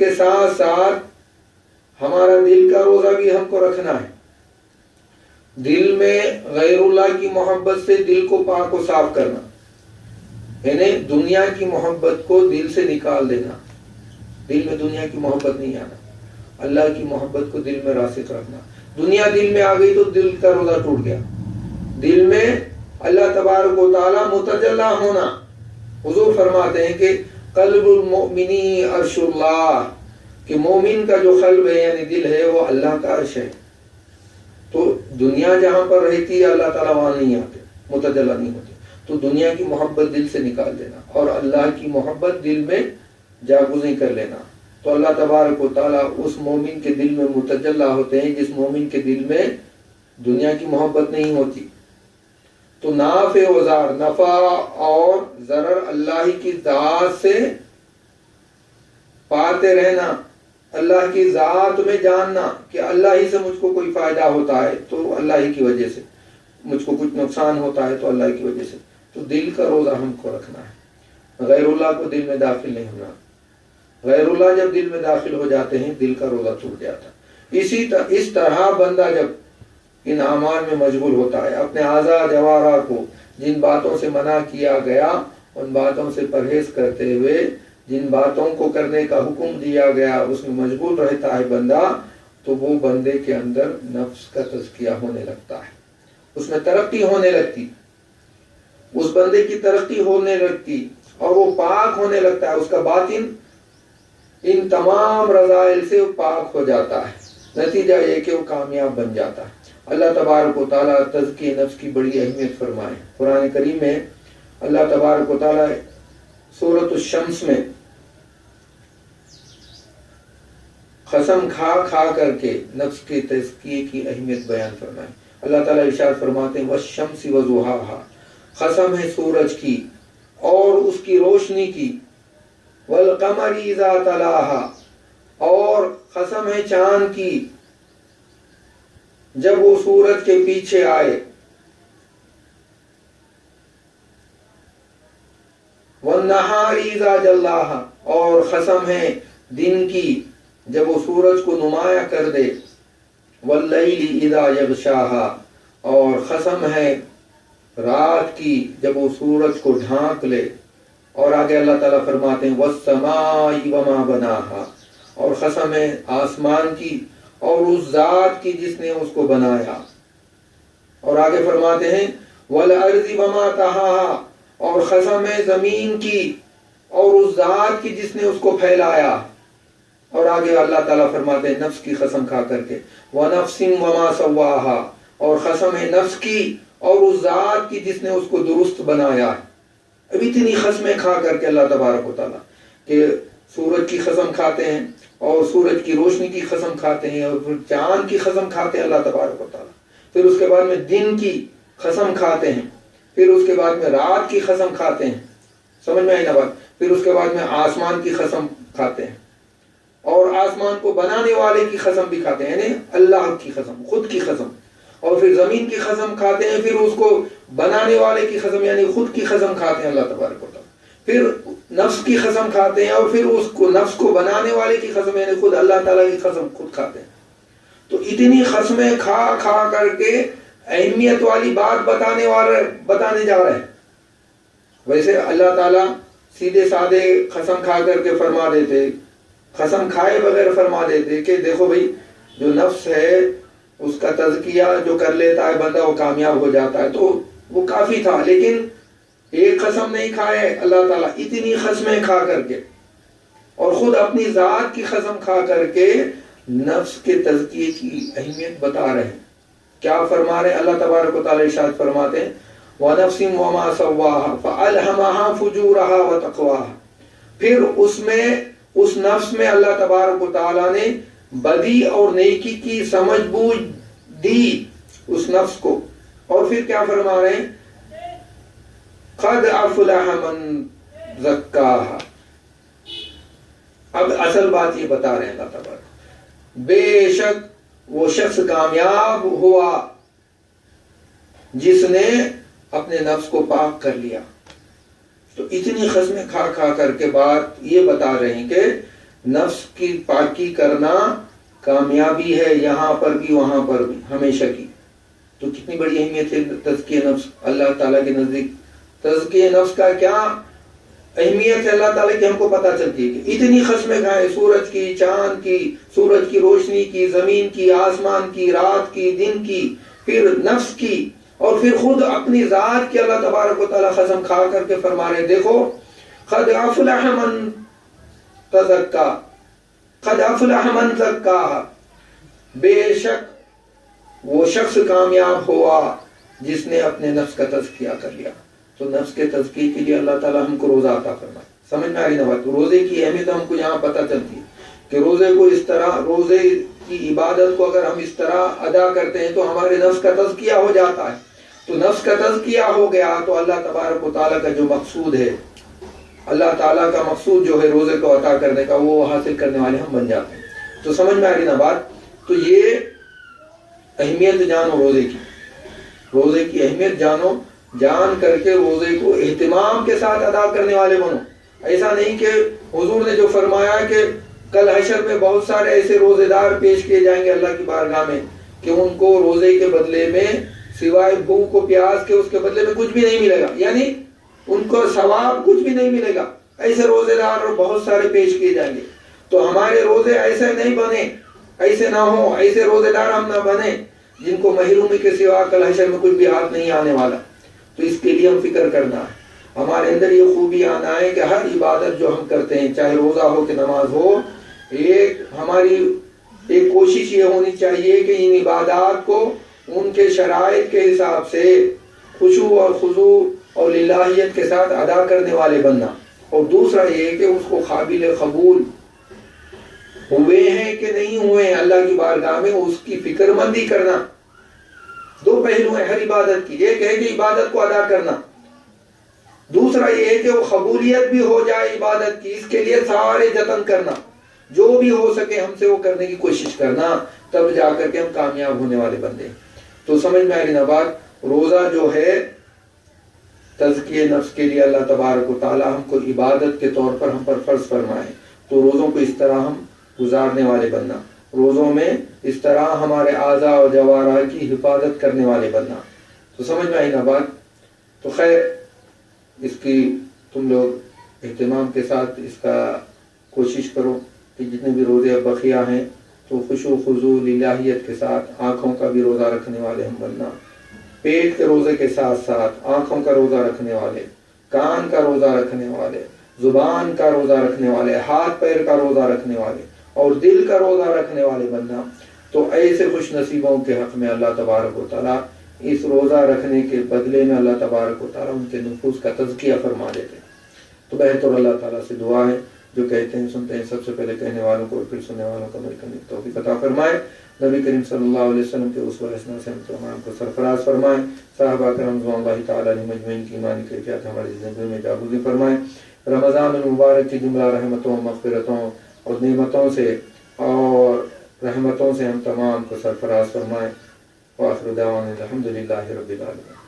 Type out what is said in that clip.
کے ساتھ ساتھ ہمارا دل کا روزہ بھی ہم کو رکھنا ہے. دل میں غیر اللہ کی محبت سے دل کو پاک و صاف کرنا، یعنی دنیا کی محبت کو دل سے نکال دینا. دل میں دنیا کی محبت نہیں آنا، اللہ کی محبت کو دل میں راسخ رکھنا. دنیا دل میں آ گئی تو دل کا روزہ ٹوٹ گیا. دل میں اللہ تبارک و تعالی متجلی ہونا. حضور فرماتے ہیں کہ قلب المؤمنی عرش اللہ، کہ مومن کا جو قلب ہے یعنی دل ہے وہ اللہ کا عرش ہے. تو دنیا جہاں پر رہتی ہے اللہ تعالیٰ وہاں نہیں آتے، متجلی نہیں ہوتے. تو دنیا کی محبت دل سے نکال دینا اور اللہ کی محبت دل میں جاگزیں کر لینا. تو اللہ تبارک و تعالیٰ اس مومن کے دل میں متجلی ہوتے ہیں جس مومن کے دل میں دنیا کی محبت نہیں ہوتی. تو نافع و ضار، نفع اور ضرر اللہ کی ذات سے پاتے رہنا، اللہ کی ذات میں جاننا کہ اللہ ہی سے مجھ کو کوئی فائدہ ہوتا ہے تو اللہ ہی کی وجہ سے، مجھ کو کچھ نقصان ہوتا ہے تو اللہ کی وجہ سے. تو دل کا روزہ ہم کو رکھنا ہے، غیر اللہ کو دل میں داخل نہیں ہونا. غیر اللہ جب دل میں داخل ہو جاتے ہیں دل کا روزہ ٹوٹ جاتا ہے. اس طرح بندہ جب ان اعمال میں مشغول ہوتا ہے، اپنے اعضاء جوارح کو جن باتوں سے منع کیا گیا ان باتوں سے پرہیز کرتے ہوئے جن باتوں کو کرنے کا حکم دیا گیا اس میں مشغول رہتا ہے بندہ، تو وہ بندے کے اندر نفس کا تزکیہ ہونے لگتا ہے، اس میں ترقی ہونے لگتی، اس بندے کی ترقی ہونے لگتی اور وہ پاک ہونے لگتا ہے. اس کا باطن ان تمام رذائل سے پاک ہو جاتا ہے. نتیجہ یہ کہ وہ کامیاب بن جاتا ہے. اللہ تبارک و تعالیٰ تزکیہ نفس کی بڑی اہمیت فرمائے. قرآن کریم میں اللہ تبارک و تعالیٰ سورۃ الشمس میں قسم کھا کھا کر کے نفس کے تزکیے کی اہمیت بیان فرمائے. اللہ تعالیٰ ارشاد فرماتے ہیں والشمس وضحاها، قسم ہے سورج کی اور اس کی روشنی کی، والقمر اذا تلاها، اور قسم ہے چاند کی جب وہ سورج کے پیچھے آئے، والنہار اذا جلاها، اور قسم ہے دن کی جب وہ سورج کو نمایاں کر دے، واللیل اذا یغشاها، اور قسم ہے رات کی جب وہ سورج کو ڈھانک لے. اور آگے اللہ تعالیٰ فرماتے ہیں والسماء وما بناها، اور قسم ہے آسمان کی اور اس ذات کی جس نے اس کو بنایا. اور آگے فرماتے ہیں والارض وما طحاها، اور قسم ہے زمین کی اور اس ذات کی جس نے اس کو پھیلایا. اور آگے اللہ تعالیٰ فرماتے ہیں نفس کی قسم کھا کر کے وَنَفْسٍ وَمَا سَوَّاهَا، اور قسم ہے نفس کی اور اس ذات کی جس نے اس کو درست بنایا ہے. اب اتنی قسمیں کھا کر کے اللہ تبارک و تعالیٰ کہ سورج کی قسم کھاتے ہیں اور سورج کی روشنی کی قسم کھاتے ہیں اور پھر چاند کی قسم کھاتے ہیں اللہ تبارک و تعالیٰ. پھر اس کے بعد میں دن کی قسم کھاتے ہیں، پھر اس کے بعد میں رات کی قسم کھاتے ہیں. سمجھ میں آئی نا بات؟ پھر اس کے بعد میں آسمان کی قسم کھاتے ہیں اور آسمان کو بنانے والے کی قسم بھی کھاتے ہیں، یعنی اللہ کی قسم، خود کی قسم. اور پھر زمین کی قسم کھاتے ہیں، پھر اس کو بنانے والے کی قسم یعنی خود کی قسم کھاتے ہیں اللہ تبارک و تعالیٰ. پھر نفس کی قسم کھاتے ہیں اور پھر اس کو نفس کو بنانے والے کی قسم یعنی خود اللہ تعالیٰ کی قسم خود کھاتے ہیں. تو اتنی قسمیں کھا کھا کر کے اہمیت والی بات بتانے جا رہے ہیں. ویسے اللہ تعالیٰ سیدھے سادے قسم کھا کر کے فرما دیتے، قسم کھائے بغیر فرما دیتے کہ دیکھو بھائی جو نفس ہے اس کا تزکیہ جو کر لیتا ہے بندہ وہ کامیاب ہو جاتا ہے. تو وہ کافی تھا، لیکن ایک قسم نہیں کھائے اللہ تعالیٰ، اتنی قسمیں کھا کر کے اور خود اپنی ذات کی قسم کھا کر کے نفس کے تزکیے کی اہمیت بتا رہے ہیں. کیا فرما رہے ہیں اللہ تبارک و تعالیٰ؟ ارشاد فرماتے ہیں وَنَفْسٍ وَمَا سَوَّاهَا فَأَلْهَمَهَا فُجُورَهَا وَتَقْوَاهَا، پھر اس نفس میں اللہ تبارک و تعالیٰ نے بدی اور نیکی کی سمجھ بوجھ دی اس نفس کو. اور پھر کیا فرما رہے ہیں قَدْ أَفْلَحَ مَنْ زَكَّاهَا. اب اصل بات یہ بتا رہے ہیں اللہ تبارک، بے شک وہ شخص کامیاب ہوا جس نے اپنے نفس کو پاک کر لیا. تو اتنی قسمیں کھا کھا کر کے بات یہ بتا رہے ہیں کہ نفس کی پاکی کرنا کامیابی ہے، یہاں پر بھی وہاں پر بھی، ہمیشہ کی۔ تو کتنی بڑی اہمیت ہے تزکیہ نفس اللہ تعالیٰ کے نزدیک۔ تزکیہ نفس کا کیا اہمیت ہے اللہ تعالیٰ کی ہم کو پتہ چلتی ہے کہ اتنی قسمیں کھائیں، سورج کی، چاند کی، سورج کی روشنی کی، زمین کی، آسمان کی، رات کی، دن کی، پھر نفس کی، اور پھر خود اپنی ذات کی اللہ تبارک و تعالیٰ قسم کھا کر کے فرما رہے دیکھو قد افلح من تزکا، قد افلح من زکاہا، بے شک وہ شخص کامیاب ہوا جس نے اپنے نفس کا تزکیہ کر لیا۔ تو نفس کے تزکیے کے لیے اللہ تعالیٰ ہم کو روزہ عطا فرمائے۔ سمجھ میں آ رہی نا بات؟ روزے کی اہمیت ہم کو یہاں پتہ چلتی ہے کہ روزے کو اس طرح، روزے کی عبادت کو اگر ہم اس طرح ادا کرتے ہیں تو ہمارے نفس کا تزکیہ ہو جاتا ہے۔ تو نفس کا تزکیہ ہو گیا تو اللہ تبارک و تعالیٰ کا جو مقصود ہے، اللہ تعالیٰ کا مقصود جو ہے روزے کو عطا کرنے کا، وہ حاصل کرنے والے ہم بن جاتے ہیں۔ تو سمجھ میں آ رہی نا بات؟ تو یہ اہمیت جانو روزے کی، روزے کی اہمیت جانو، جان کر کے روزے کو اہتمام کے ساتھ ادا کرنے والے بنو۔ ایسا نہیں کہ حضور نے جو فرمایا کہ کل حشر میں بہت سارے ایسے روزے دار پیش کیے جائیں گے اللہ کی بارگاہ میں کہ ان کو روزے کے بدلے میں سوائے بھوک و پیاس کے اس کے بدلے میں کچھ بھی نہیں ملے گا، یعنی ان کو ثواب کچھ بھی نہیں ملے گا۔ ایسے روزے دار بہت سارے پیش کیے جائیں گے۔ تو ہمارے روزے ایسے نہیں بنے، ایسے نہ ہوں، ایسے روزے دار ہم نہ بنے جن کو محرومی کے سوا کل حشر میں کچھ بھی ہاتھ نہیں آنے والا۔ تو اس کے لیے ہم فکر کرنا ہے، ہمارے اندر یہ خوبی آنا ہے کہ ہر عبادت جو ہم کرتے ہیں، چاہے روزہ ہو کہ نماز ہو، ہماری ایک کوشش یہ ہونی چاہیے کہ ان عبادات کو ان کے شرائط کے حساب سے خشوع اور خضوع اور للہیت کے ساتھ ادا کرنے والے بننا، اور دوسرا یہ کہ اس کو قابل قبول ہوئے ہیں کہ نہیں ہوئے اللہ کی بارگاہ میں اس کی فکر مندی کرنا۔ دو پہلو ہیں ہر عبادت کی، ایک ہے کہ عبادت کو ادا کرنا، دوسرا یہ ہے کہ وہ قبولیت بھی ہو جائے عبادت کی، اس کے لیے سارے جتن کرنا، جو بھی ہو سکے ہم سے وہ کرنے کی کوشش کرنا، تب جا کر کے ہم کامیاب ہونے والے بندے۔ تو سمجھ میں آ رہی نا بات؟ روزہ جو ہے تزکیہ نفس کے لیے اللہ تبارک و تعالی ہم کو عبادت کے طور پر ہم پر فرض فرمائے، تو روزوں کو اس طرح ہم گزارنے والے بننا، روزوں میں اس طرح ہمارے اعضاء و جوارح کی حفاظت کرنے والے بننا۔ تو سمجھ میں آئی نا بات؟ تو خیر اس کی تم لوگ اہتمام کے ساتھ اس کا کوشش کرو کہ جتنے بھی روزے اب بقیہ ہیں تو خشوع خضوع للہیت کے ساتھ آنکھوں کا بھی روزہ رکھنے والے ہم بننا، پیٹ کے روزے کے ساتھ ساتھ آنکھوں کا روزہ رکھنے والے، کان کا روزہ رکھنے والے، زبان کا روزہ رکھنے والے، ہاتھ پیر کا روزہ رکھنے والے اور دل کا روزہ رکھنے والے بننا۔ تو ایسے خوش نصیبوں کے حق میں اللہ تبارک و تعالیٰ اس روزہ رکھنے کے بدلے میں اللہ تبارک و تعالیٰ ان کے نفوس کا تزکیہ فرما دیتے ہیں۔ تو بہتر اللہ تعالیٰ سے دعا ہے، جو کہتے ہیں سنتے ہیں، سب سے پہلے کہنے والوں کو اور پھر سننے والوں کو عمل کرنے کی توفیق عطا فرمائے۔ نبی کریم صلی اللہ علیہ وسلم کے اسوہ حسنہ سے ہم تمام کو سرفراز فرمائے۔ صحابہ کرام رضوان اللہ تعالیٰ علیہ مجمعین کی ایمانی کیفیات ہماری زندگی میں جاگزی فرمائے۔ رمضان المبارک کی جملہ رحمتوں، مغفرتوں اور نعمتوں سے اور رحمتوں سے ہم تمام کو سرفراز فرمائے۔ وآخر دعوانا الحمدللہ رب العالمین۔